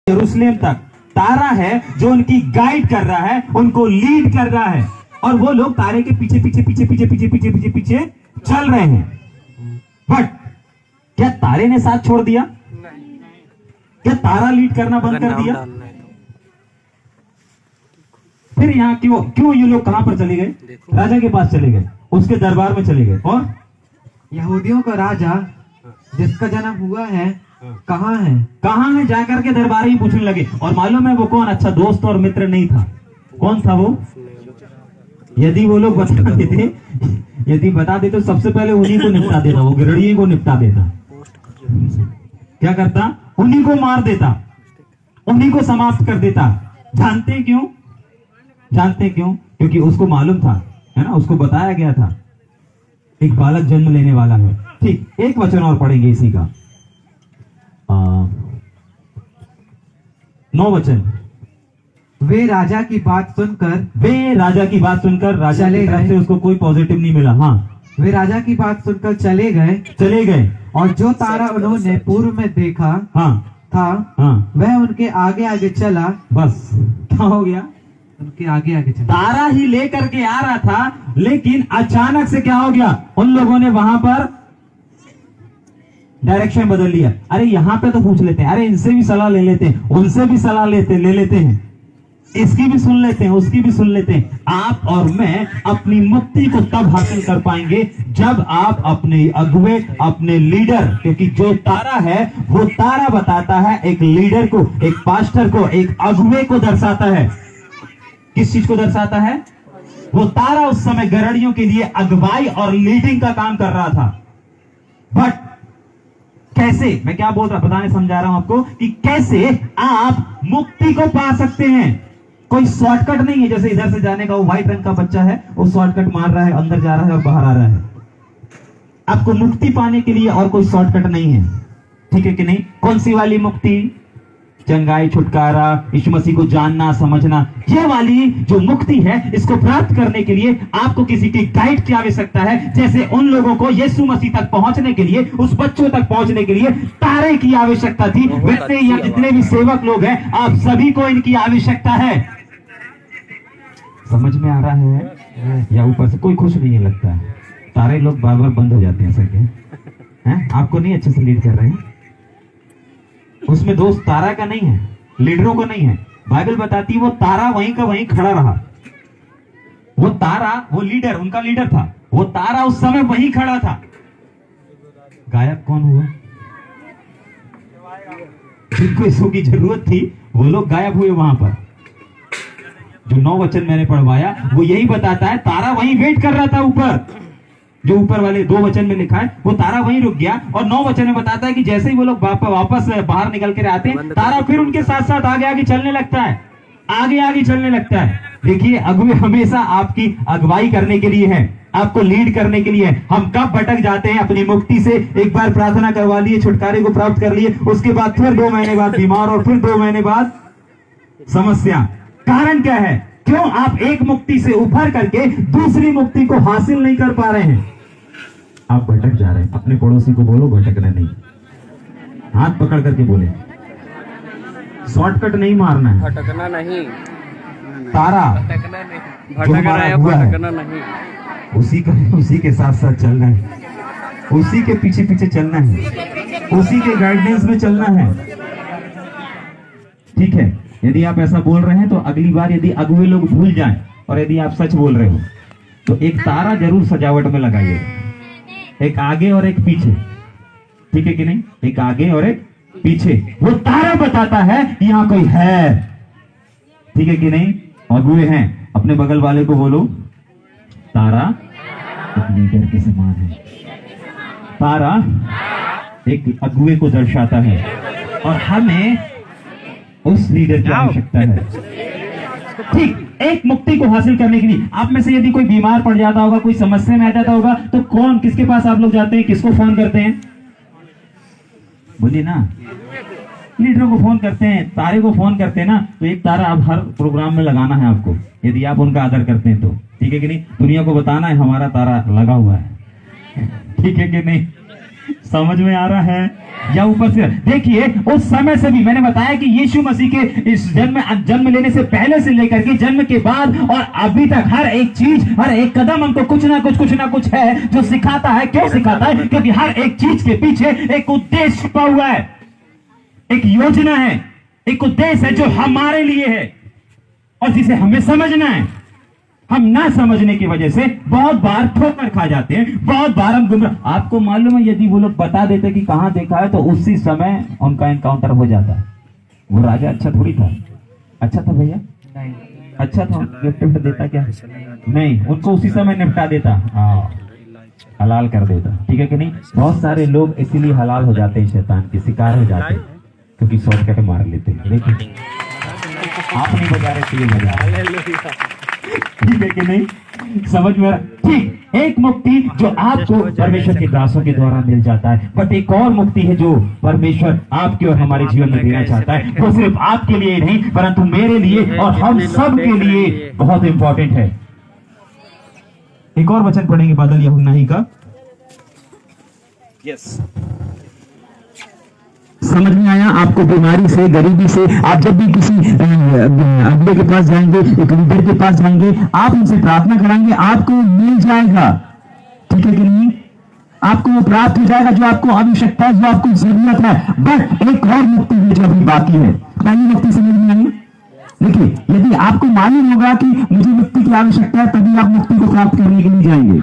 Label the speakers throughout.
Speaker 1: यरूशलेम तक तारा है जो उनकी गाइड कर रहा है, उनको लीड कर रहा है, और वो लोग तारे के पीछे पीछे पीछे पीछे पीछे पीछे पीछे पीछे चल रहे हैं। बट क्या तारे ने साथ छोड़ दिया? क्या तारा लीड करना बंद कर दिया? फिर यहाँ क्यों ये लोग कहां पर चले गए? राजा के पास चले गए, उसके दरबार में चले गए। और
Speaker 2: यहूदियों का राजा जिसका जन्म हुआ है कहाँ है
Speaker 1: जाकर के दरबार ही पूछने लगे। और मालूम है वो कौन? अच्छा दोस्त और मित्र नहीं था। कौन था वो? यदि वो लोग बता देते, यदि बता देते तो सबसे पहले उन्हीं को निपटा देता, वो गिरड़िए को निपटा देता। क्या करता? उन्हीं को मार देता, उन्हीं को समाप्त कर देता। जानते क्यों? क्योंकि उसको मालूम था, है ना, उसको बताया गया था एक बालक जन्म लेने वाला है। ठीक, एक वचन और पढ़ेंगे इसी का, 9 वचन।
Speaker 2: वे राजा की बात सुनकर राजा की तरफ से उसको कोई पॉजिटिव नहीं मिला। हाँ, वे राजा की बात सुनकर चले गए और जो तारा उन्होंने पूर्व में देखा था वह उनके आगे आगे चला।
Speaker 1: बस क्या हो गया?
Speaker 2: उनके आगे आगे चला।
Speaker 1: तारा ही लेकर के आ रहा था, लेकिन अचानक से क्या हो गया? उन लोगों ने वहां पर डायरेक्शन बदल लिया। अरे यहाँ पे तो पूछ लेते हैं, अरे इनसे भी सलाह ले लेते हैं, उनसे भी सलाह ले लेते हैं, इसकी भी सुन लेते हैं, उसकी भी सुन लेते हैं। आप और मैं अपनी मुक्ति को तब हासिल कर पाएंगे जब आप अपने अगुवे, अपने लीडर, क्योंकि जो तारा है वो तारा बताता है एक लीडर को, एक पास्टर को, एक अगुवे को दर्शाता है। किस चीज को दर्शाता है? वो तारा उस समय गरड़ियों के लिए अगुवाई और लीडिंग का काम कर रहा था। बट कैसे, मैं क्या बोल रहा, बताने समझा रहा हूं आपको कि कैसे आप मुक्ति को पा सकते हैं। कोई शॉर्टकट नहीं है, जैसे इधर से जाने का वो व्हाइट रंग का बच्चा है, वो शॉर्टकट मार रहा है, अंदर जा रहा है और बाहर आ रहा है। आपको मुक्ति पाने के लिए और कोई शॉर्टकट नहीं है, ठीक है कि नहीं? कौन सी वाली मुक्ति? चंगाई, छुटकारा, यीशु मसीह को जानना, समझना, ये वाली जो मुक्ति है, इसको प्राप्त करने के लिए आपको किसी की गाइड की आवश्यकता है। जैसे उन लोगों को यीशु मसीह तक पहुंचने के लिए, उस बच्चों तक पहुंचने के लिए तारे की आवश्यकता थी, वैसे यहाँ जितने भी सेवक लोग हैं, आप सभी को इनकी आवश्यकता है। समझ में आ रहा है? या ऊपर से कोई खुश नहीं लगता है? तारे लोग बार बार बंद हो जाते हैं सर के, हैं? आपको नहीं अच्छे से लीड कर रहे हैं। उसमें दोस्त तारा का नहीं है, लीडरों को नहीं है। बाइबल बताती है वो तारा वहीं का वहीं खड़ा रहा। वो तारा, वो लीडर, उनका लीडर था, वो तारा उस समय वहीं खड़ा था। गायब कौन हुआ? जिनको यीशु की जरूरत थी वो लोग गायब हुए वहां पर। जो 9 वचन मैंने पढ़वाया वो यही बताता है, तारा वहीं वेट कर रहा था ऊपर। जो ऊपर वाले 2 वचन में लिखा है वो तारा वहीं रुक गया, और 9 वचन में बताता है कि जैसे ही वो लोग वापस बाहर निकल कर आते हैं, तारा फिर उनके साथ साथ आगे आगे चलने लगता है, आगे आगे चलने लगता है। देखिए, अगुवे हमेशा आपकी अगुवाई करने के लिए है, आपको लीड करने के लिए है। हम कब भटक जाते हैं अपनी मुक्ति से? एक बार प्रार्थना करवा लिए, छुटकारे को प्राप्त कर लिए, उसके बाद फिर 2 महीने बाद बीमार, और फिर 2 महीने बाद समस्या। कारण क्या है? क्यों आप एक मुक्ति से उभर करके दूसरी मुक्ति को हासिल नहीं कर पा रहे हैं? आप भटक जा रहे हैं। अपने पड़ोसी को बोलो भटकना नहीं, हाथ पकड़ करके बोले, शॉर्टकट नहीं मारना है,
Speaker 3: भटकना नहीं,
Speaker 1: तारा
Speaker 3: भटकना नहीं,
Speaker 1: उसी के साथ साथ चलना है, उसी के पीछे पीछे चलना है, उसी के गाइडेंस में चलना है। ठीक है? यदि आप ऐसा बोल रहे हैं तो अगली बार यदि अगुवे लोग भूल जाएं, और यदि आप सच बोल रहे हो तो एक तारा जरूर सजावट में लगाइए, एक आगे और एक पीछे। ठीक है कि नहीं? एक आगे और एक पीछे। वो तारा बताता है यहाँ कोई है। ठीक है कि नहीं? अगुवे हैं। अपने बगल वाले को बोलो, तारा एक लीडर के समान है। तारा एक अगुवे को दर्शाता है, और हमें उस लीडर की आवश्यकता है। ठीक, एक मुक्ति को हासिल करने के लिए आप में से यदि कोई बीमार पड़ जाता होगा, कोई समस्या में आ जाता होगा, तो कौन, किसके पास आप लोग जाते हैं? किसको फोन करते हैं? बोलिए ना, लीडरों को फोन करते हैं, तारे को फोन करते हैं ना। तो एक तारा आप हर प्रोग्राम में लगाना है आपको, यदि आप उनका आदर करते हैं तो। ठीक है कि नहीं? दुनिया को बताना है हमारा तारा लगा हुआ है। ठीक है कि नहीं? समझ में आ रहा है? या ऊपर से देखिए, उस समय से भी मैंने बताया कि यीशु मसीह के इस जन्म लेने से पहले से लेकर के जन्म के बाद और अभी तक हर एक चीज, हर एक कदम हमको कुछ ना कुछ है जो सिखाता है। क्यों सिखाता है? क्योंकि हर एक चीज के पीछे एक उद्देश्य छुपा हुआ है, एक योजना है, एक उद्देश्य है जो हमारे लिए है और जिसे हमें समझना है। हम ना समझने की वजह से बहुत बार ठोकर खा जाते हैं, बहुत बार हम गुमराह। आपको मालूम है, यदि वो लोग बता देते कि कहां देखा है तो उसी समय उनका एनकाउंटर हो जाता। वो राजा अच्छा थोड़ी था। अच्छा था भैया? नहीं। अच्छा था? गिफ्ट देता क्या? नहीं, उनको उसी समय निपटा देता। हाँ, हलाल कर देता। ठीक है कि नहीं? बहुत सारे लोग इसीलिए हलाल हो जाते हैं, शैतान के शिकार हो जाते हैं, क्योंकि शॉर्टकट मार लेते हैं। देखिए, आप नहीं बजा रहे थे, ये बजा। ठीक है कि नहीं? समझ में? ठीक। एक मुक्ति जो आपको परमेश्वर के दासों के द्वारा मिल जाता है, बट एक और मुक्ति है जो परमेश्वर आपके और हमारे जीवन में देना चाहता है। वो सिर्फ आपके लिए नहीं परंतु मेरे लिए और हम सब के लिए बहुत इंपॉर्टेंट है। एक और वचन पढ़ेंगे बादल यूहन्ना ही का। यस, समझ में आया? आपको बीमारी से, गरीबी से, आप जब भी किसी अगले के पास जाएंगे, एक लीडर के पास जाएंगे, आप उनसे प्रार्थना कराएंगे, आपको मिल जाएगा। ठीक है कि नहीं? आपको वो प्राप्त हो जाएगा जो आपको आवश्यकता है, जो आपको जरूरत है। बट एक और मुक्ति है जो अभी बाकी है। पहली मुक्ति समझ में आई? देखिए, यदि आपको मालूम होगा कि मुझे मुक्ति की आवश्यकता है, तभी आप मुक्ति को प्राप्त करने के लिए जाएंगे।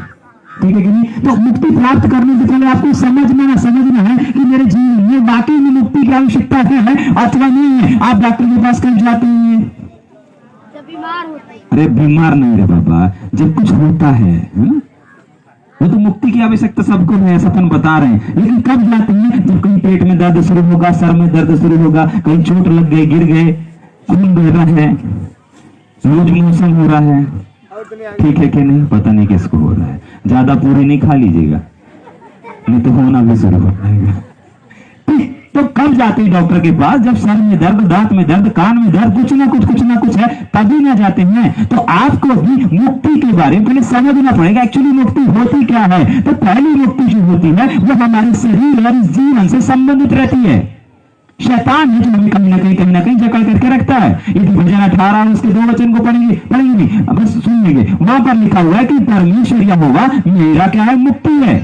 Speaker 1: ठीक है कि नहीं? तो मुक्ति प्राप्त करने से पहले आपको समझना है कि मेरे जीवन में वाकई में मुक्ति की आवश्यकता है अथवा नहीं है। आप डॉक्टर के पास कब जाते हैं?
Speaker 3: जब बीमार होते हैं।
Speaker 1: अरे बीमार नहीं रे बाबा, जब कुछ होता है। वो तो मुक्ति की आवश्यकता सबको है, ऐसा अपन बता रहे हैं। लेकिन कब जाते हैं? जब कहीं पेट में दर्द शुरू होगा, सर में दर्द शुरू होगा, कहीं चोट लग गई, गिर गए, खून बह रहा है, लूज मोशन हो रहा है। ठीक है कि नहीं? पता नहीं किसको हो रहा है। ज्यादा पूरी नहीं खा लीजिएगा, नहीं तो होना भी शुरू हो जाएगा। तो कब जाते हैं डॉक्टर के पास? जब सर में दर्द, दांत में दर्द, कान में दर्द, कुछ ना कुछ है, तभी ना जाते हैं। तो आपको भी मुक्ति के बारे में पहले समझना पड़ेगा। एक्चुअली मुक्ति होती क्या है? तो पहली मुक्ति जो होती है वो हमारे शरीर और जीवन से संबंधित रहती है। शैतान है जो हमें कहीं ना कहीं जकड़ करके रखता है। यदि भजन 18 उसके 2 वचन को पढ़ेंगे नहीं, बस सुन लेंगे। वहां पर लिखा हुआ है कि परमेश्वर यहोवा मेरा क्या है? मुक्ति है।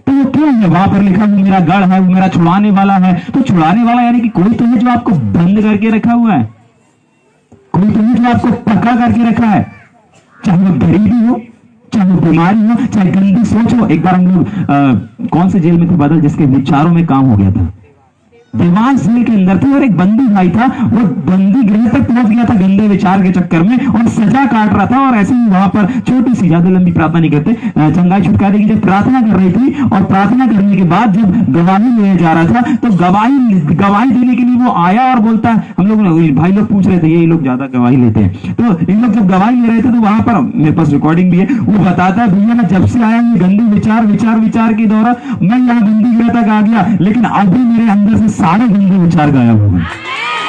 Speaker 1: तो वो क्यों है? वहां पर लिखा हुआ मेरा गढ़ है, वो मेरा छुड़ाने वाला है। तो छुड़ाने वाला यानी कि कोई तो है जो आपको बंद करके रखा हुआ है, कोई तो है जो आपको पकड़ करके रखा है। चाहे वो गरीबी हो, चाहे वो बीमारी हो, चाहे गंदी सोच हो। एक बार हम लोग कौन से जेल में थे बादल, जिसके विचारों में काम हो गया था? दीवान जेल के अंदर थे और एक बंदी भाई था, वो बंदी गृह तक पहुंच गया था गंदे विचार के चक्कर में और सजा काट रहा था। और ऐसे ही वहां पर छोटी सी, ज्यादा लंबी प्रार्थना नहीं करते, चंगाई छुटकारे की जब प्रार्थना कर रही थी और प्रार्थना करने के बाद जब गवाही लेने जा रहा था तो गवाही देने के लिए वो आया और बोलता, हम लोग भाई लोग पूछ रहे थे, ये लोग ज्यादा गवाही लेते हैं, तो इन लोग जब गवाही ले रहे थे तो वहां पर मेरे पास रिकॉर्डिंग भी है, वो बताता है भैया मैं जब से आया ये गंदे विचार के दौरान मैं यहाँ गंदी गृह तक आ गया, लेकिन अभी मेरे अंदर से सारे गंदे विचार गायब हो गए।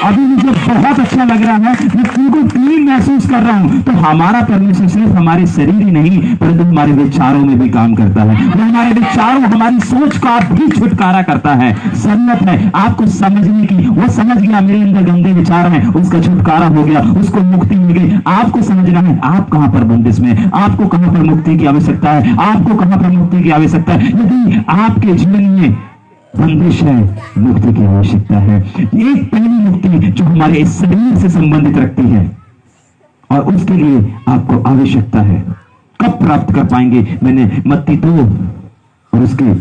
Speaker 1: अभी मुझे बहुत अच्छा लग रहा है, मैं बिल्कुल क्लीन महसूस कर रहा हूं। तो हमारा परमेश्वर सिर्फ हमारे शरीर ही नहीं परंतु हमारे विचारों में भी काम करता है। वो हमारे विचारों, हमारी सोच का भी छुटकारा करता है। जरूरत है आपको समझने की। वो समझ गया मेरे अंदर गंदे विचार हैं, उसका छुटकारा हो गया, उसको मुक्ति मिल गई। आपको समझना है आप कहां पर बंदिश में, आपको कहां पर मुक्ति की आवश्यकता है, आपको कहां पर मुक्ति की आवश्यकता है। यदि आपके जीवन में बंदिश है, मुक्ति की आवश्यकता है। एक पहली मुक्ति जो हमारे शरीर से संबंधित रखती है और उसके लिए आपको आवश्यकता है। कब प्राप्त कर पाएंगे? मैंने मत्ती 2 और उसके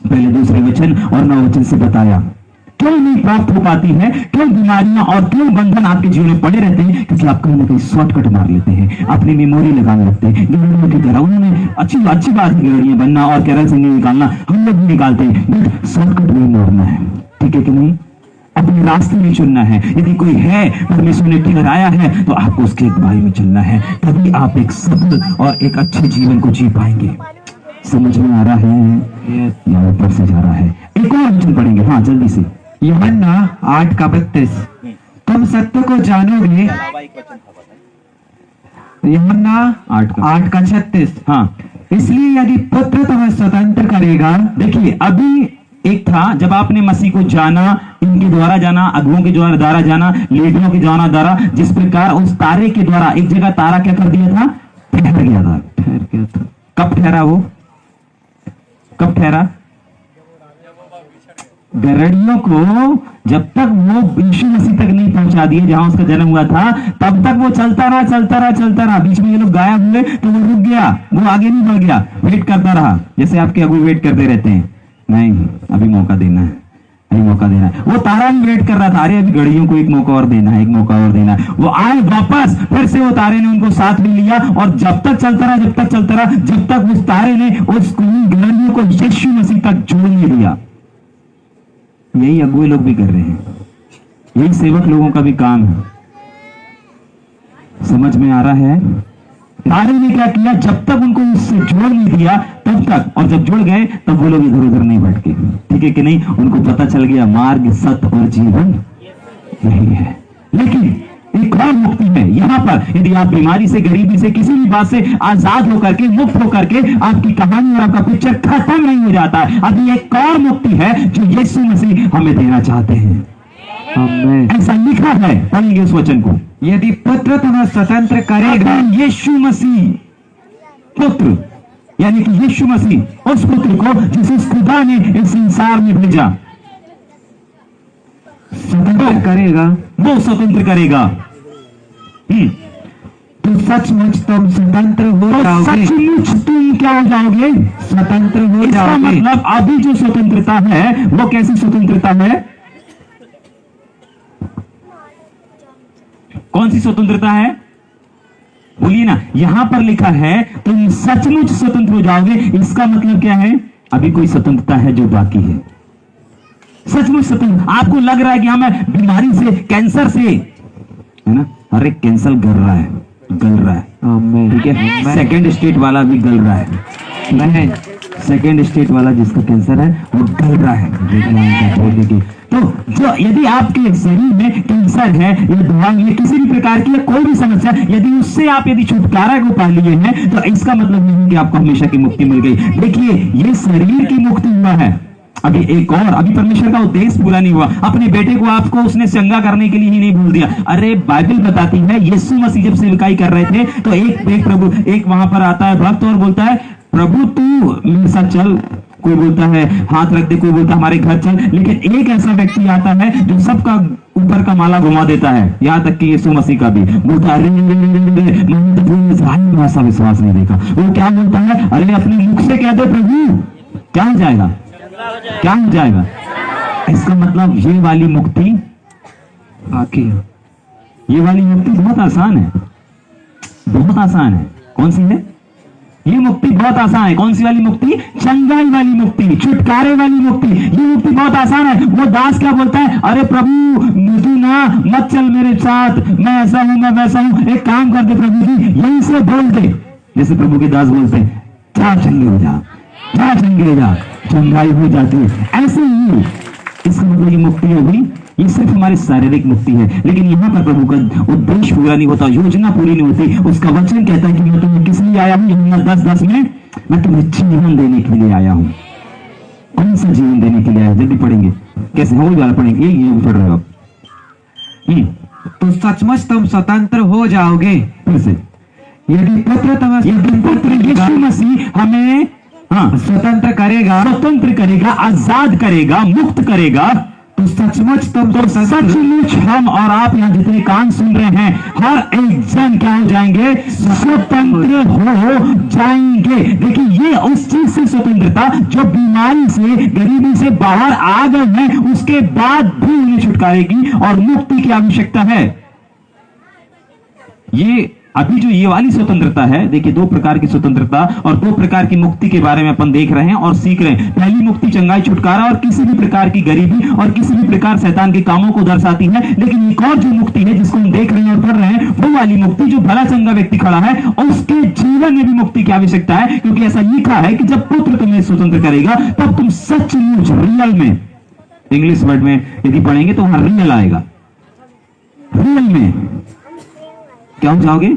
Speaker 1: पहले दूसरे वचन और 9 वचन से बताया। क्यों नहीं प्राप्त हो पाती है? क्यों बीमारियां और क्यों बंधन आपके जीवन में पड़े रहते हैं? क्योंकि आप कहीं ना कहीं शॉर्टकट मार लेते हैं, अपनी मेमोरी लगाने लगते हैं। गिरड़ियों की तरह उन्होंने अच्छी बात है गिरड़ियां बनना और केरल से नहीं निकालना, हम लोग भी निकालते हैं, बट शॉर्टकट नहीं मोड़ना है। ठीक है कि नहीं? अपने रास्ते में चुनना है। यदि कोई है परमेश्वर ने ठहराया है तो आपको उसके अगुवाई में चलना है, तभी आप एक सफल और एक अच्छे जीवन को जी पाएंगे। समझ में आ रहा है या ऊपर से जा रहा है? एक और वचन पढ़ेंगे, हाँ जल्दी से।
Speaker 2: यूहन्ना 8:32 तुम सत्य को जानोगे। यूहन्ना 8:36
Speaker 1: हाँ,
Speaker 2: इसलिए यदि पुत्र तुम्हें स्वतंत्र करेगा।
Speaker 1: देखिए अभी एक था जब आपने मसीह को जाना, इनके द्वारा जाना, अगुओं के द्वारा जाना, लीडरों के द्वारा, जिस प्रकार उस तारे के द्वारा एक जगह तारा क्या कर दिया था, ठहर गया था। कब ठहरा वो? कब ठहरा? गरड़ियों को जब तक वो यीशु मसीह तक नहीं पहुंचा दिए जहां उसका जन्म हुआ था, तब तक वो चलता रहा। बीच में ये लोग गायब हुए तो वो रुक गया, वो आगे नहीं बढ़ गया, वेट करता रहा, जैसे आपके अगुए वेट करते रहते हैं, नहीं अभी मौका देना है, अभी मौका देना है। वो तारा भी वेट कर रहा था, अरे अभी गड़ियों को एक मौका और देना है, एक मौका और देना है। वो आए वापस, फिर से वो तारे ने उनको साथ भी लिया और जब तक चलता रहा, जब तक उस तारे ने उस गड़ियों को यीशु मसीह तक जोड़ नहीं दिया। यही अगुए लोग भी कर रहे हैं, यही सेवक लोगों का भी काम है। समझ में आ रहा है? तारे ने क्या किया, जब तक उनको उससे जोड़ नहीं दिया तब तक, और जब जुड़ गए तब वो लोग इधर उधर नहीं भटके। ठीक है कि नहीं? उनको पता चल गया मार्ग, सत्य और जीवन यही है। लेकिन एक और मुक्ति है यहाँ पर। यदि आप बीमारी से, गरीबी से, किसी भी बात से आजाद होकर के, मुक्त होकर के, आपकी कहानी और आपका पिक्चर खत्म नहीं हो जाता है। अभी एक और मुक्ति है जो यीशु मसीह हमें देना चाहते हैं। ऐसा लिखा है, पढ़ेंगे उस वचन को।
Speaker 2: यदि पुत्र तुम्हें स्वतंत्र करेगा,
Speaker 1: यीशु मसीह पुत्र, यानी कि यीशु मसीह उस पुत्र को जिसे खुदा ने इस संसार में भेजा, स्वतंत्र करेगा, वो स्वतंत्र करेगा।
Speaker 2: तो सचमुच तुम स्वतंत्र हो जाओगे।
Speaker 1: सचमुच तुम क्या हो जाओगे? स्वतंत्र हो जाओगे। मतलब अभी जो स्वतंत्रता है वो कैसी स्वतंत्रता है? कौन सी स्वतंत्रता है? बोलिए ना। यहां पर लिखा है तुम सचमुच स्वतंत्र हो जाओगे। इसका मतलब क्या है? अभी कोई स्वतंत्रता है जो बाकी है। सचमुच स्वतंत्र। आपको लग रहा है कि मैं बीमारी से, कैंसर से, है ना, अरे कैंसर गल रहा है, ठीक है। सेकेंड स्टेट वाला भी गल रहा है, सेकेंड स्टेट वाला जिसका कैंसर है वो गल रहा है। तो जो यदि आपके शरीर में कैंसर है या दवाई या किसी भी प्रकार की कोई भी समस्या, यदि उससे आप छुटकारा को पा लिए हैं, तो इसका मतलब नहीं कि आपको हमेशा की मुक्ति मिल गई। देखिए, ये शरीर की मुक्ति हुआ है। अभी एक और, अभी परमेश्वर का उद्देश्य पूरा नहीं हुआ। अपने बेटे को आपको उसने चंगा करने के लिए ही नहीं भूल दिया। अरे बाइबल बताती है यीशु मसीह जब सेवकाई कर रहे थे तो एक वहां पर आता है भक्त और बोलता है, प्रभु तू मेरे साथ चल। कोई बोलता है हाथ रख दे, कोई बोलता है हमारे घर चल। लेकिन एक ऐसा व्यक्ति आता है जो सबका ऊपर का माला घुमा देता है, यहाँ तक कि यीशु मसीह का भी। बोलता है मैंने ऐसा विश्वास नहीं देखा। वो क्या बोलता है? अरे अपने मुख से कह दे प्रभु, क्या हो जाएगा, क्या हो जाएगा। इसका मतलब ये वाली मुक्ति बाकी है। ये वाली मुक्ति बहुत आसान है, बहुत आसान है। कौन सी है ये मुक्ति? बहुत आसान है। कौन सी वाली मुक्ति? चंगाई वाली मुक्ति, छुटकारे वाली मुक्ति। ये मुक्ति बहुत आसान है। वो दास क्या बोलता है? अरे प्रभु तू ना मत चल मेरे साथ, मैं ऐसा हूं, मैं वैसा हूं, एक काम कर दे प्रभु जी, यहीं से बोल दे। जैसे प्रभु के दास बोलते हैं, जा चंगे हो जा, जा चंगे हो जा, चंगाई हो जाती है। ऐसे ही इसका मतलब ये मुक्ति होगी, ये सिर्फ हमारी शारीरिक मुक्ति है। लेकिन यहाँ पर प्रभु का उद्देश्य पूरा नहीं होता, योजना पूरी नहीं होती। उसका वचन कहता है कि मैं तुम्हें किस लिए आया हूँ? यूहन्ना 10:10 में, मैं तुम्हें जीवन देने के लिए आया हूँ। कौन सा जीवन देने के लिए आया? जल्दी पढ़ेंगे। कैसे? वही वाला पढ़ेंगे, ये पढ़ रहे हो आप।
Speaker 2: तो सचमुच तुम स्वतंत्र हो जाओगे।
Speaker 1: फिर से, यदि पुत्र यीशु मसीह हमें स्वतंत्र करेगा, आजाद करेगा, मुक्त करेगा, तो सचमुच सचमुच हम और आप यहाँ जितने कान सुन रहे हैं, हर एक जन क्या हो जाएंगे? स्वतंत्र हो जाएंगे। देखिए, ये उस चीज से स्वतंत्रता जो बीमारी से, गरीबी से बाहर आ गए हैं, उसके बाद भी उन्हें छुटकारे की और मुक्ति की आवश्यकता है। ये अभी जो ये वाली स्वतंत्रता है, देखिए 2 प्रकार की स्वतंत्रता और 2 प्रकार की मुक्ति के बारे में अपन देख रहे हैं और सीख रहे हैं। पहली मुक्ति चंगाई, छुटकारा और किसी भी प्रकार की गरीबी और किसी भी प्रकार शैतान के कामों को दर्शाती है। लेकिन एक और जो मुक्ति है जिसको हम देख रहे हैं और पढ़ रहे हैं, वो वाली मुक्ति जो भला चंगा व्यक्ति खड़ा है उसके जीवन में भी मुक्ति की आवश्यकता है। क्योंकि ऐसा लिखा है कि जब पुत्र तुम्हें स्वतंत्र करेगा तब तुम सचमुच, रियल में, इंग्लिश वर्ड में यदि पढ़ेंगे तो वहां रियल आएगा। रियल में क्या हो जाओगे?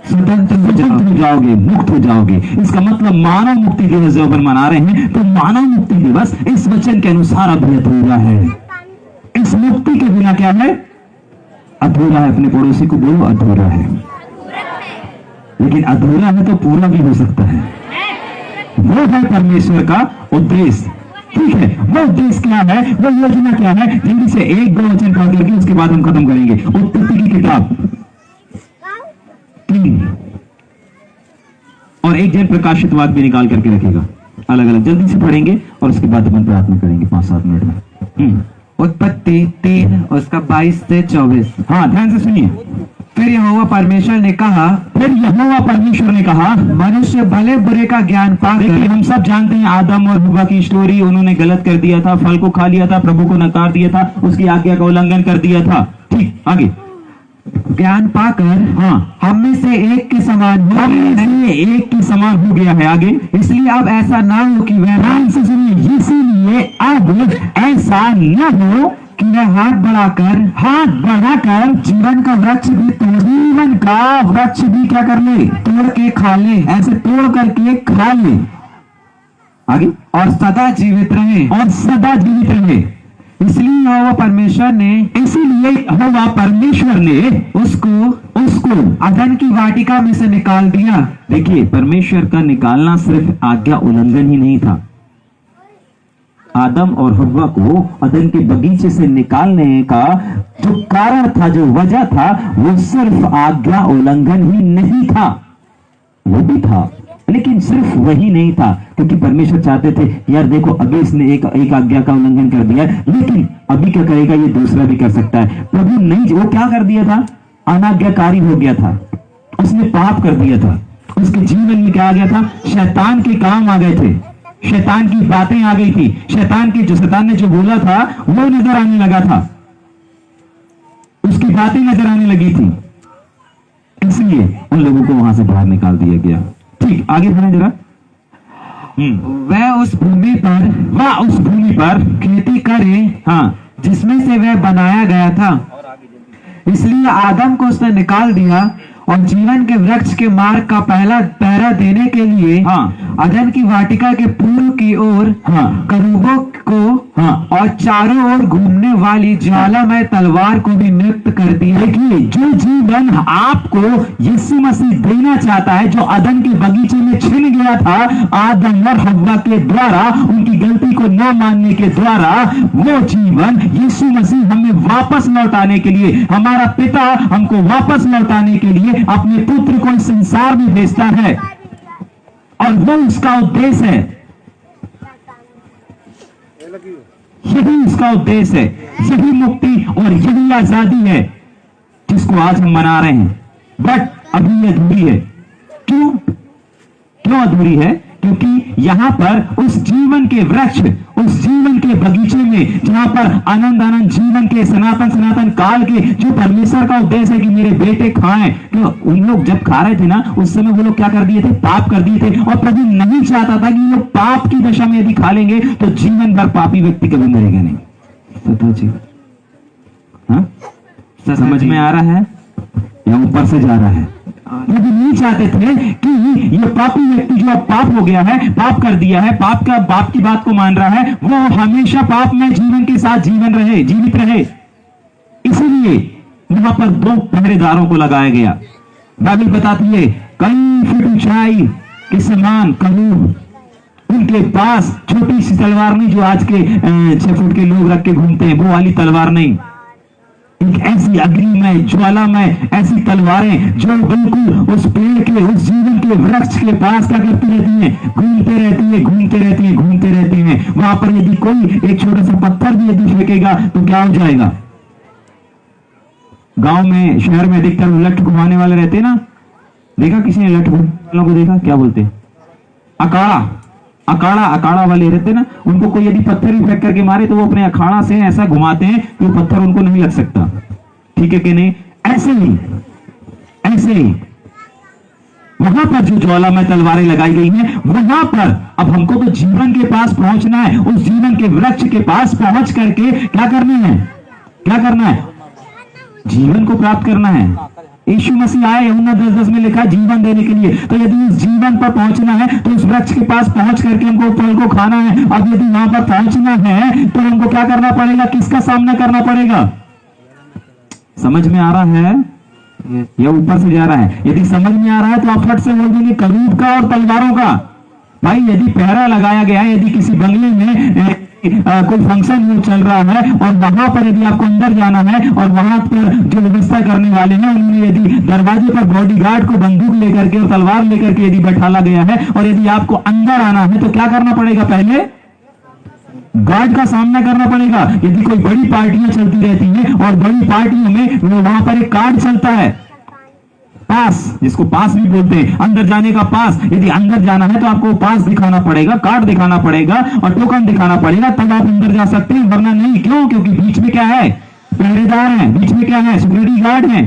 Speaker 2: स्वतंत्र हो
Speaker 1: स्वतंत्र हो जाओगे, मुक्त हो जाओगे। इसका मतलब मानव मुक्ति दिवस जो अपन मना रहे हैं, तो मानव मुक्ति दिवस इस वचन के अनुसार अभी अधूरा है। इस मुक्ति के बिना क्या है? अधूरा है। अपने पड़ोसी को बोलो अधूरा है। लेकिन अधूरा है तो पूरा भी हो सकता है। वो है परमेश्वर का उद्देश्य। ठीक है, वो उद्देश्य क्या है, वो योजना क्या है, जल्दी से एक दो वचन पढ़ करके उसके बाद हम खत्म करेंगे। उत्पत्ति की किताब 3 और एक जन प्रकाशित वाक्य भी निकाल करके रखेगा, अलग अलग जल्दी से पढ़ेंगे और उसके बाद अपन प्रार्थना करेंगे 5-7 मिनट में।
Speaker 2: उत्पत्ति 3 उसका 22 से 24।
Speaker 1: हाँ, ध्यान से सुनिए।
Speaker 2: फिर यहोवा परमेश्वर ने कहा, मनुष्य भले बुरे का ज्ञान
Speaker 1: देखिए,
Speaker 2: पाकर,
Speaker 1: हम सब जानते हैं आदम और हव्वा की स्टोरी। उन्होंने गलत कर दिया था, फल को खा लिया था, प्रभु को नकार दिया था, उसकी आज्ञा का उल्लंघन कर दिया था। ठीक, आगे।
Speaker 2: ज्ञान पाकर
Speaker 1: हाँ,
Speaker 2: हम में से एक के समान हो,
Speaker 1: हम एक के समान हो गया है। आगे।
Speaker 2: इसलिए अब ऐसा ना हो कि वह
Speaker 1: ध्यान से सुनिए। इसीलिए अब ऐसा न हो
Speaker 2: कि वह हाथ बढ़ाकर
Speaker 1: जीवन का वृक्ष भी तोड़, जीवन का वृक्ष भी क्या कर ले,
Speaker 2: तोड़ के खा ले,
Speaker 1: ऐसे तोड़ करके खा ले। आगे।
Speaker 2: और सदा जीवित रहे।
Speaker 1: और सदा जीवित रहे।
Speaker 2: इसलिए यहोवा परमेश्वर ने
Speaker 1: उसको
Speaker 2: अदन की वाटिका में से निकाल दिया।
Speaker 1: देखिए, परमेश्वर का निकालना सिर्फ आज्ञा उल्लंघन ही नहीं था। आदम और हव्वा को अदन के बगीचे से निकालने का जो कारण था, जो वजह था, वो सिर्फ आज्ञा उल्लंघन ही नहीं था। वो भी था, लेकिन सिर्फ वही नहीं था, क्योंकि परमेश्वर चाहते थे यार देखो, अभी इसने एक आज्ञा का उल्लंघन कर दिया, लेकिन अभी क्या करेगा, ये दूसरा भी कर सकता है। प्रभु नहीं, वो क्या कर दिया था, अनाज्ञाकारी हो गया था, उसने पाप कर दिया था। उसके जीवन में क्या आ गया था, शैतान के काम आ गए थे, शैतान की बातें आ गई थी, शैतान ने जो बोला था वो नजर आने लगा था, उसकी बातें नजर आने लगी थी, इसलिए उन लोगों को वहां से बाहर निकाल दिया गया। ठीक, आगे बढ़े जरा।
Speaker 2: वह उस भूमि पर खेती करे,
Speaker 1: हाँ,
Speaker 2: जिसमें से वह बनाया गया था। इसलिए आदम को उसने निकाल दिया और जीवन के वृक्ष के मार्ग का पहरा देने के लिए
Speaker 1: हाँ,
Speaker 2: अदन की वाटिका के पूर्व की ओर
Speaker 1: हाँ,
Speaker 2: करूबों को
Speaker 1: हाँ,
Speaker 2: और चारों ओर घूमने वाली ज्वालामय तलवार को भी नियुक्त कर दिया।
Speaker 1: देखिए, जो जीवन आपको यीशु मसीह देना चाहता है, जो अदन के बगीचे में छिन गया था आदम और हव्वा के द्वारा, उनकी गलती को न मानने के द्वारा, वो जीवन यीशु मसीह हमें वापस लौटाने के लिए, हमारा पिता हमको वापस लौटाने के लिए अपने पुत्र को इस संसार में भेजता है, और वो उसका उद्देश्य है। यही उसका उद्देश्य है, यही मुक्ति और यही आजादी है जिसको आज हम मना रहे हैं। बट अभी अधूरी है। क्यों अधूरी है? क्योंकि यहां पर उस जीवन के वृक्ष, उस जीवन के बगीचे में, जहां पर आनंद जीवन के सनातन काल के जो परमेश्वर का उद्देश्य है कि मेरे बेटे खाएं, तो उन लोग जब खा रहे थे ना, उस समय वो लोग क्या कर दिए थे, पाप कर दिए थे। और प्रभु नहीं चाहता था कि लोग पाप की दशा में यदि खा लेंगे तो जीवन भर पापी व्यक्ति कभी मरेगा नहीं। सतो जी, हाँ, समझ में आ रहा है या ऊपर से जा रहा है? प्रभु नहीं चाहते थे कि ये पापी व्यक्ति जो अब पाप हो गया है, पाप कर दिया है, बाप की बात को मान रहा है, वो हमेशा पाप में जीवन के साथ जीवित रहे। इसीलिए वहां पर 2 पहरेदारों को लगाया गया। बाइबल बताती है कई फुट ऊंचाई के समान करूब, उनके पास छोटी सी तलवार नहीं, जो आज के 6 फुट के लोग रख के घूमते हैं, वो वाली तलवार नहीं, एक ऐसी अग्निमय, ज्वालामय ऐसी तलवारें जो बिल्कुल उस पेड़ के, उस जीवन के वृक्ष के पास क्या करती रहती हैं, घूमते रहती हैं। वहां पर यदि कोई एक छोटा सा पत्थर भी यदि फेंकेगा तो क्या हो जाएगा? गांव में, शहर में अधिकतर लठ घुमाने वाले रहते हैं ना, देखा किसी ने लठ घुमाने को देखा? क्या बोलते हैं? अखाड़ा वाले रहते ना, उनको कोई यदि पत्थर भी फेंक करके मारे तो वो अपने अखाड़ा से ऐसा घुमाते हैं कि वो पत्थर उनको नहीं लग सकता। ठीक है कि नहीं? ऐसे ही वहां पर जो ज्वालामय तलवारें लगाई गई हैं, वहां पर अब हमको तो जीवन के पास पहुंचना है। उस जीवन के वृक्ष के पास पहुंच करके क्या करना है? जीवन को प्राप्त करना है। यीशु मसीह आए, यूहन्ना 10:10 में लिखा है जीवन देने के लिए। तो यदि इस जीवन पर पहुंचना है तो उस वृक्ष के पास पहुंच करके हमको फल को खाना है। अब यदि वहां पर पहुंचना है तो हमको क्या करना पड़ेगा, किसका सामना करना पड़ेगा? समझ में आ रहा है या ऊपर से जा रहा है? यदि समझ में आ रहा है तो आप फट से बोल देंगे करूब का और तलवारों का। भाई यदि पहरा लगाया गया है, यदि किसी बंगले में कोई फंक्शन चल रहा है और वहां पर यदि आपको अंदर जाना है और वहां पर जो व्यवस्था करने वाले हैं उन्होंने यदि दरवाजे पर बॉडीगार्ड को बंदूक लेकर के और तलवार लेकर के यदि बैठाला गया है और यदि आपको अंदर आना है तो क्या करना पड़ेगा? पहले गार्ड का सामना करना पड़ेगा। यदि कोई बड़ी पार्टियां चलती रहती हैं और बड़ी पार्टियों में वहां पर एक कार्ड चलता है, पास, जिसको पास भी बोलते हैं, अंदर जाने का पास। यदि अंदर जाना है तो आपको पास दिखाना पड़ेगा, कार्ड दिखाना पड़ेगा और टोकन दिखाना पड़ेगा, तब आप अंदर जा सकते हैं, वरना नहीं। क्यों? क्योंकि बीच में क्या है? पहरेदार है, बीच में क्या है? सिक्योरिटी गार्ड है।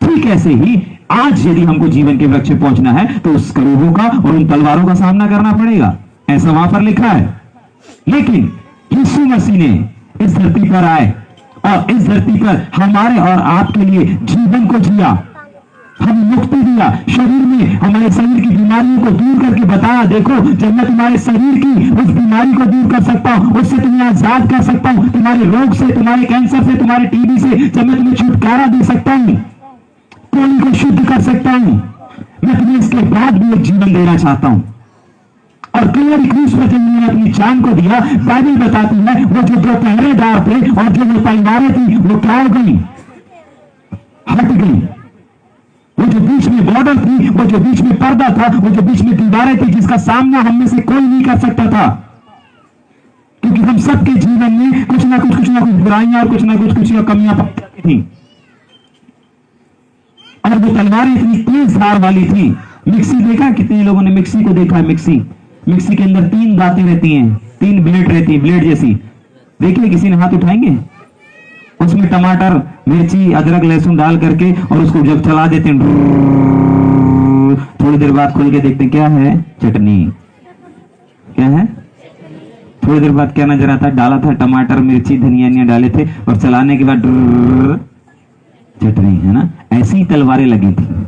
Speaker 1: ठीक ऐसे ही आज यदि हमको जीवन के वृक्ष में पहुंचना है तो उस करूबों का और उन तलवारों का सामना करना पड़ेगा, ऐसा वहां पर लिखा है। लेकिन यीशु मसीह ने इस धरती पर आए और इस धरती पर हमारे और आपके लिए जीवन को जिया, हमें मुक्ति दिया। शरीर में हमारे शरीर की बीमारियों को दूर करके बताया, देखो जब मैं तुम्हारे शरीर की उस बीमारी को दूर कर सकता हूं, उससे तुम्हें आजाद कर सकता हूं, तुम्हारे रोग से, तुम्हारे कैंसर से, तुम्हारे टीबी से, जब मैं तुम्हें छुटकारा दे सकता हूं, कोई को शुद्ध कर सकता हूं, मैं तुम्हें इसके बाद भी एक जीवन देना चाहता हूं। और कलवरी क्रूस पर जब मैंने अपनी जान को दिया, बाइबल बताती है वो जो दो पहरेदार थे और जो वो तलवारें थी वो क्या हो गई? हट गई। वो जो बीच में बॉर्डर थी, वो जो बीच में पर्दा था, वो जो बीच में दीवारें थी, जिसका सामना हम में से कोई नहीं कर सकता था, क्योंकि हम सबके जीवन में कुछ ना कुछ बुराइयां और कुछ ना कुछ कमियां पाई जाती थी। और वो तलवारें इतनी तेज धार वाली थी। मिक्सी देखा? कितने लोगों ने मिक्सी को देखा है? मिक्सी के अंदर 3 दांतें रहती हैं, 3 ब्लेड रहती है, ब्लेड जैसी। देखिए, किसी ने हाथ उठाएंगे? उसमें टमाटर, मिर्ची, अदरक, लहसुन डाल करके और उसको जब चला देते हैं, थोड़ी देर बाद खोल के देखते हैं, क्या है? चटनी। क्या है? थोड़ी देर बाद क्या नजर आता है? डाला था टमाटर, मिर्ची, धनिया डाले थे और चलाने के बाद चटनी, है ना? ऐसी तलवारें लगी थी,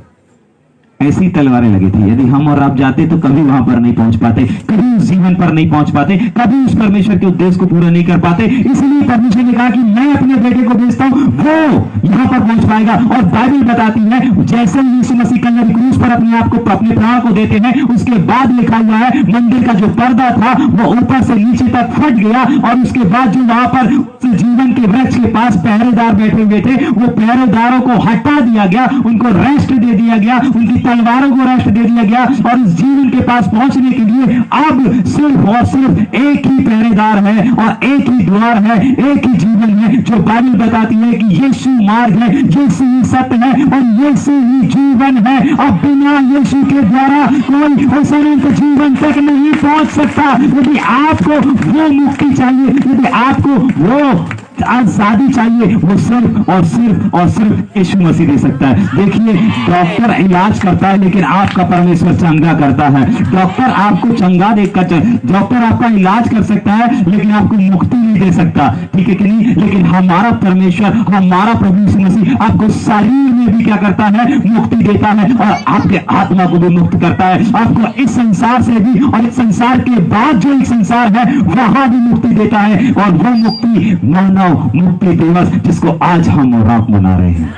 Speaker 1: ऐसी तलवारें लगी थी। यदि हम और आप जाते तो कभी वहां पर नहीं पहुंच पाते, कभी उस जीवन पर नहीं पहुंच पाते, कभी उस परमेश्वर के उद्देश्य को पूरा नहीं कर पाते। इसलिए परमेश्वर ने कहा कि मैं अपने बेटे को भेजता हूं, वो यहां पर पहुंच पाएगा। और बाइबल बताती है जैसे ही यीशु मसीह कलवरी क्रूस पर अपने आप को, अपने प्राण को देते हैं, उसके बाद लिखा हुआ है मंदिर का जो पर्दा था वो ऊपर से नीचे तक फट गया और उसके बाद जो वहां पर जीवन के वृक्ष के पास पहरेदार बैठे हुए थे, वो पहरेदारों को हटा दिया गया, उनको रेस्ट दे दिया गया, उनकी तलवारों को रेस्ट दे दिया गया। और इस जीवन के पास पहुंचने के लिए अब सिर्फ और सिर्फ एक ही पहरेदार है और एक ही द्वार है, एक ही जीवन है, जो बाइबल बताती है कि यीशु मार्ग है, यीशु ही सत्य है और यीशु ही जीवन है। अब बिना यीशु के द्वारा कोई उस अनंत जीवन तक नहीं पहुंच सकता। यदि आपको वो मुक्ति चाहिए, यदि आपको वो आजादी चाहिए, वो सिर्फ और सिर्फ और सिर्फ यीशु मसीह दे सकता है। देखिए, डॉक्टर इलाज करता है लेकिन आपका परमेश्वर चंगा करता है। डॉक्टर आपको चंगा देखकर, डॉक्टर आपका इलाज कर सकता है लेकिन आपको मुक्ति नहीं दे सकता, ठीक है कि नहीं? लेकिन हमारा परमेश्वर, हमारा प्रभु यीशु मसीह आपको शरीर में भी क्या करता है? मुक्ति देता है और आपके आत्मा को भी मुक्त करता है। आपको इस संसार से भी और इस संसार के बाद जो एक संसार है वहां भी मुक्ति देता है। और वो मुक्ति मानव मुक्ति दिवस, जिसको आज हम और आप मना रहे हैं।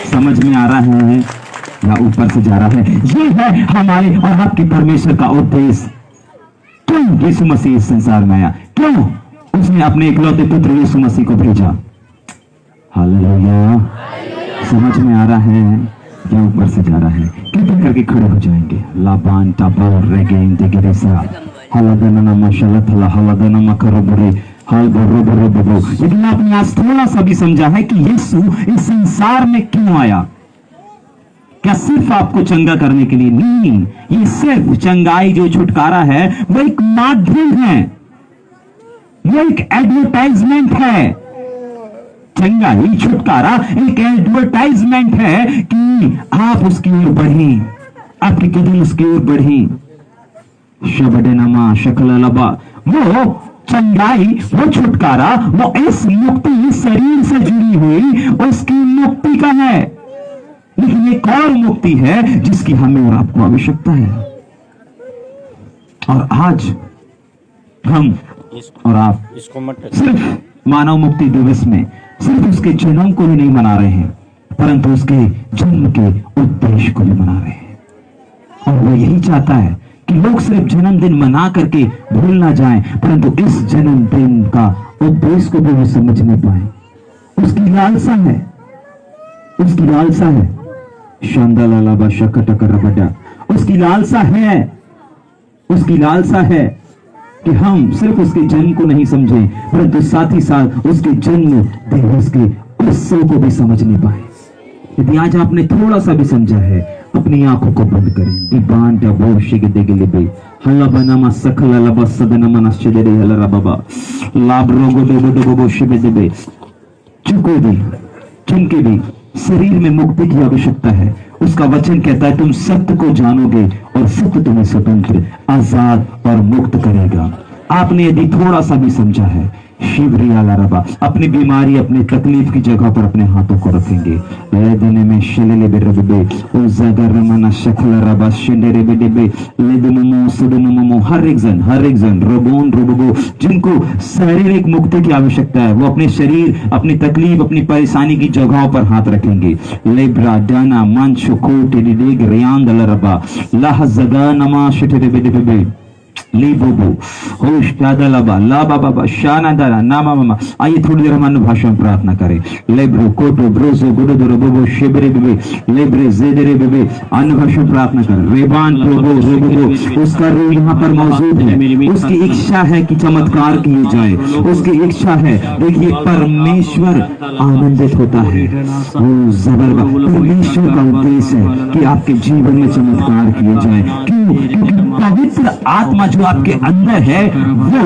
Speaker 1: समझ में आ रहा है या ऊपर से जा रहा है? ये है हमारे और आपके परमेश्वर का उद्देश्य। क्यों यीशु मसीह इस संसार में आया? क्यों उसने अपने इकलौते पुत्र यीशु मसीह को भेजा? हालेलुया। समझ में आ रहा है या ऊपर से जा रहा है? कृपया करके खड़े हो जाएंगे। लाबान टाबोर रेगेन दिगरेसा हलदना मशलतला हलदना मकरबरे हाल बरो बरो बरो। लेकिन आपने आज थोड़ा सा भी समझा है कि यीशु इस संसार में क्यों आया? क्या सिर्फ आपको चंगा करने के लिए? नहीं, ये सिर्फ चंगाई जो छुटकारा है वो एक माध्यम है, वो एक एडवर्टाइजमेंट है। चंगाई, छुटकारा एक एडवर्टाइजमेंट है कि आप उसकी ओर बढ़ें, आपके कदम उसकी ओर बढ़ें। शबडनमा शकललबा, वो चंगाई, वो छुटकारा, वो इस मुक्ति, इस शरीर से जुड़ी हुई उसकी मुक्ति का है। एक और मुक्ति है जिसकी हमें और आपको आवश्यकता है। और आज हम और आप सिर्फ मानव मुक्ति दिवस में सिर्फ उसके जन्म को ही नहीं मना रहे हैं, परंतु उसके जन्म के उद्देश्य को भी मना रहे हैं। और वो यही चाहता है कि लोग सिर्फ जन्मदिन मना करके भूल ना जाएं, परंतु इस जन्मदिन का उद्देश्य को भी वो समझ नहीं पाए। उसकी लालसा है, उसकी लालसा है शांदालाबा शकटकरबडा, उसकी लालसा है, उसकी लालसा है कि हम सिर्फ उसके जन्म को नहीं समझें, परंतु साथ ही साथ उसके जन्म दिवस के उत्सव को भी समझ नहीं पाए। यदि आज आपने थोड़ा सा भी समझा है, अपनी आंखों को बंद करें। दीवान डबो शिगदेगलेबे हल्ला बनामा सकला लबा सदनमा नश्चदेरे हल्ला बाबा लाभ रोगो डबो डबो शिबदेबे चुको भी जिनके भी शरीर में मुक्ति की आवश्यकता है। उसका वचन कहता है तुम सत्य को जानोगे और सत्य तुम्हें स्वतंत्र, आजाद और मुक्त करेगा। आपने यदि थोड़ा सा भी समझा है, शिवरियाला रबा अपनी बीमारी अपनी तकलीफ की जगह पर अपने हाथों को रखेंगे। लेदने में शिलेले बेरबे ओ जगरमना शखला रबा शिंडेरे बेडबे लेदनमो सुदनमो हर एक जन रोबोन रोबो जिनको शारीरिक मुक्ति की आवश्यकता है, वो अपने शरीर अपनी तकलीफ अपनी परेशानी की जगहों पर हाथ रखेंगे। लेब्रा डाना मन शुकोट डिडेग रियान दलरबा लाह जगा नमा शिटेरे बेडबे लीबोबो होश दादलाबा लाबा बाबा शानादारा नामा मामा। आइए थोड़ी देर हम अन्य भाषा में प्रार्थना करें। लेब्रो कोटो ब्रोजो गुडोदरो बोबो शेबरे बेबे लेब्रे जेदरे बेबे अन्य भाषा में प्रार्थना करें। रेबान प्रोबो रोबो उसका रूह यहाँ पर मौजूद है। उसकी इच्छा है कि चमत्कार किए जाए, उसकी इच्छा है। देखिए परमेश्वर आनंदित होता है, वो जबरदस्त परमेश्वर का उद्देश्य है कि आपके जीवन में चमत्कार किए जाए। क्यों? क्योंकि पवित्र आत्मा जो आपके अंदर है वो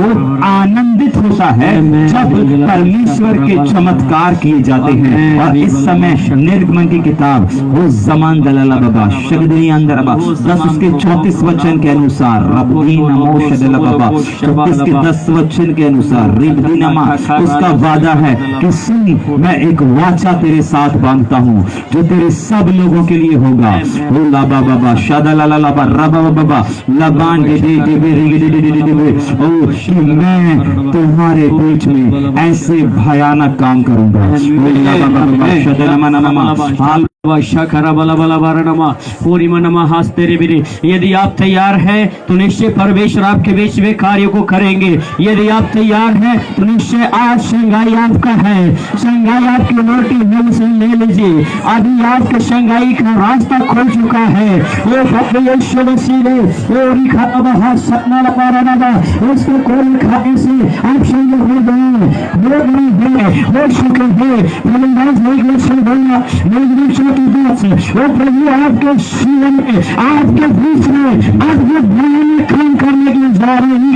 Speaker 1: आनंदित होता है जब परमेश्वर के चमत्कार किए जाते हैं। और इस समय निर्गमन की किताब वो जमान दलाला बाबा शब्दी अंदर 10 उसके 34 वचन के अनुसार रब्बी नमो शदला बाबा 34 के 10 वचन के अनुसार रिब्दी नमा उसका वादा है कि सुन मैं एक वाचा तेरे साथ बांधता हूँ जो तेरे सब लोगों के लिए होगा। ओ लाबा बाबा शादला लाबा रबा बाबा लबान मैं तुम्हारे बीच में ऐसे भयानक काम करूंगा।
Speaker 4: यदि आप तैयार हैं तो निश्चय परमेश्वर आपके बीच में कार्य को करेंगे। यदि आप तैयार हैं तो निश्चय आज शंघाई आपका है। शंघाई आपकी रोटी हमसे ले लीजिए। अभी आपके शंघाई का रास्ता खुल चुका है। वो यीशु मसीह ने उसको कोई खाने से आप संग हो गए, हो चुके हैं। वो प्रभु आपके जीवन में आपके बीच में आपके भयानक काम करने के लिए जा रहे हैं।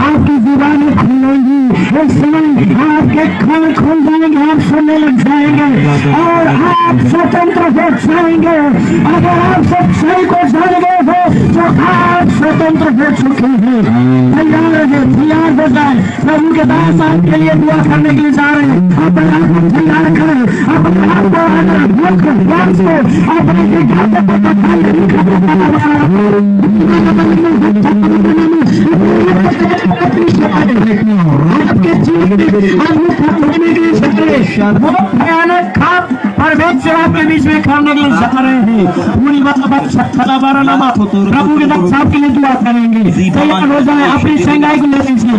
Speaker 4: आपकी दीवारें खुलेंगी, उस समय आपके कान खुल जाएंगे, आप सुनने लग जाएंगे और आप स्वतंत्र हो जाएंगे। अगर आप सच्चाई को जान गए हो तो आप स्वतंत्र हो चुके हैं। तैयार हो जाए। प्रभु के दास आपके लिए दुआ करने के लिए जा रहे हैं। अपने आप को तैयार करें, अपने आप को भयानक खाप परमेश्वर आपके बीच में करने के लिए जा रहे हैं। पूरी बात प्रभु के दास आपके लिए दुआ करेंगे। तैयार हो जाए, अपनी शंघाई को ले लीजिए।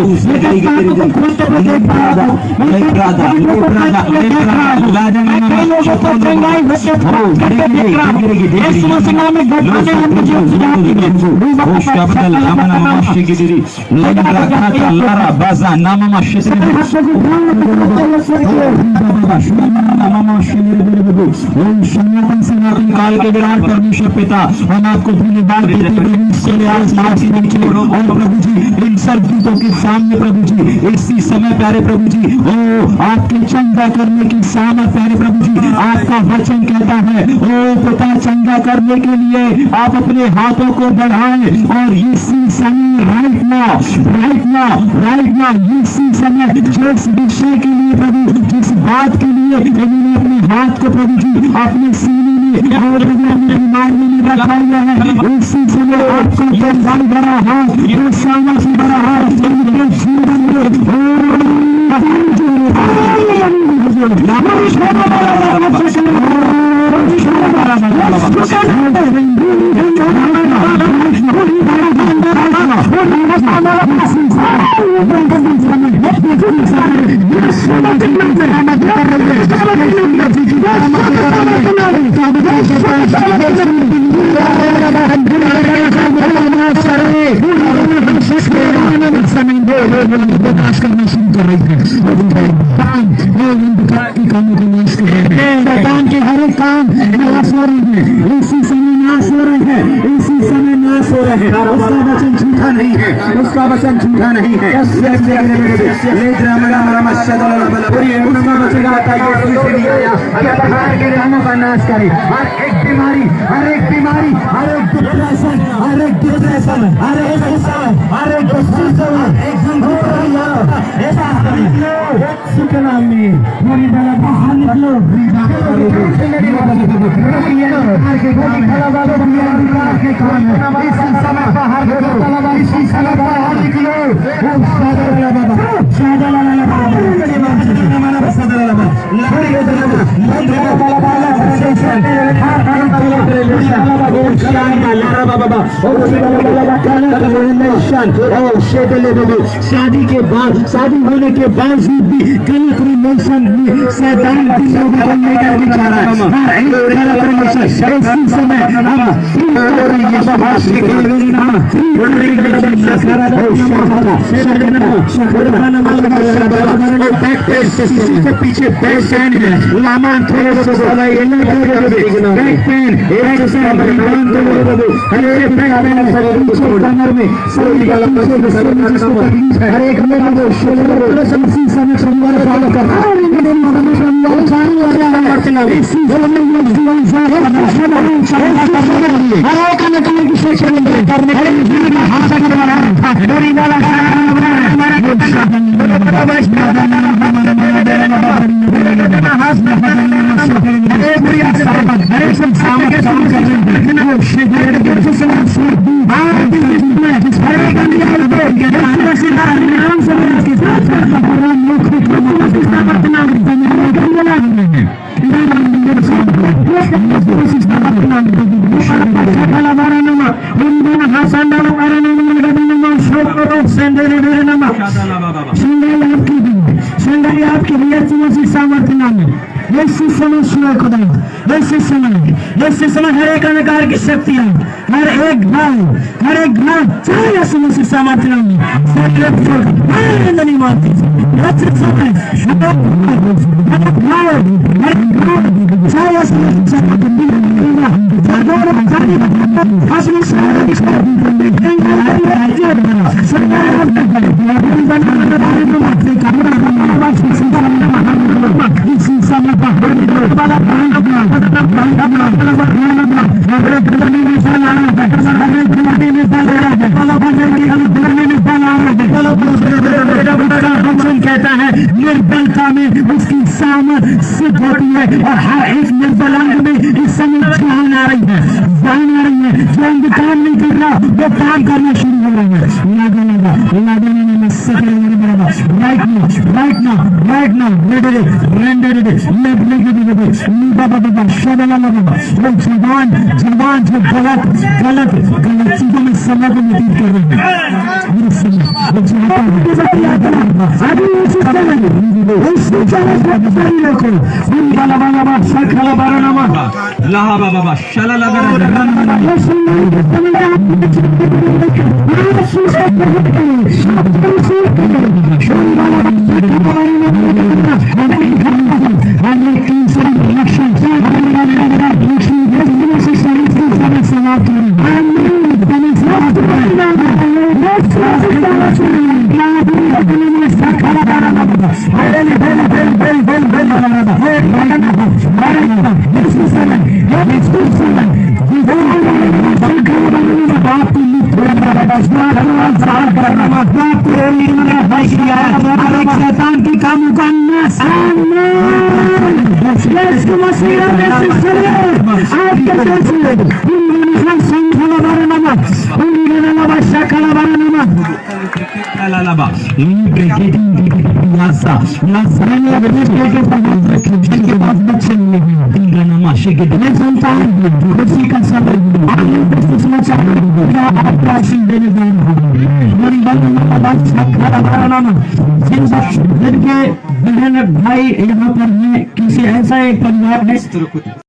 Speaker 1: सनातन काल के विराट परमेश्वर पिता हम आपको धन्यवाद देते हैं और प्रभु जी इन सब दूतों के सामने प्रभु जी इसी समय प्यारे प्रभु जी ओ आपके चंगा करने की सामर्थ प्यारे प्रभु जी आपका वचन कहता है। ओ पिता चंगा करने के लिए आप अपने हाथों को बढ़ाएं और इसी समय राइट नाउ इसी समय जिस विषय के लिए प्रभु जिस
Speaker 4: हाथ के लिए इन्होंने अपने हाथ को प्रभु जी अपने सीने में और अपने दिमाग में रखा हुआ है। इसी समय आपका बहुत बड़ा हाथ, ये सामने से बड़ा हाथ इनके जीवन विकास करना शुरू कर रही है। शैतान के हर एक काम नाश हो रहे हैं, इसी समय नाश हो रहे हैं, इसी समय नाश हो रहे हैं। उसका वचन झूठा नहीं है, उसका वचन झूठा नहीं है। उसका वचन आता है के रामों का नाश करे। हर एक बीमारी, हर एक बीमारी, हर एक डिप्रेशन, हर एक डिप्रेशन, हर एक हर एक के नाम में पूरी तरह बाहर निकलो। शादी के बाद, शादी होने के बावजूद भी गलत रिलेशन में शैतान की लोगों को लेकर के जा रहा है। गलत रिलेशन इसी समय पीछे बैक पेन है, लामान कमर में हर एक आपकी सामर्थ्य नाम है। ऐसे समय खुदा, ऐसे समय हर एक अंधकार की शक्तियां, हर एक भाव चाहे ऐसे मसीह सामर्थ्य नाम में नहीं मानती। कहता है निर्बलता में उसकी सामर्थ सिद्ध होती है, और हर एक निर्बल अंग में इस समय जान आ रही है, जो अंग काम नहीं कर रहा वो काम करना शुरू हो रहा है। जवान जो गलत चीजों में समय को व्यतीत कर रहे शैतान की का मुकन्नस आमीन। यीशु मसीह के सिलसिले आपके सिलसिले उन्होंने संघला बारनामा उन्होंने नवा शकला बारनामा के पास बच्चे नहीं है मैं सुनता हूँ खुशी का समय समाचार आपको आशीष देने जा रहा हूँ जिनके बहन भाई यहाँ पर है किसी ऐसा एक परिवार है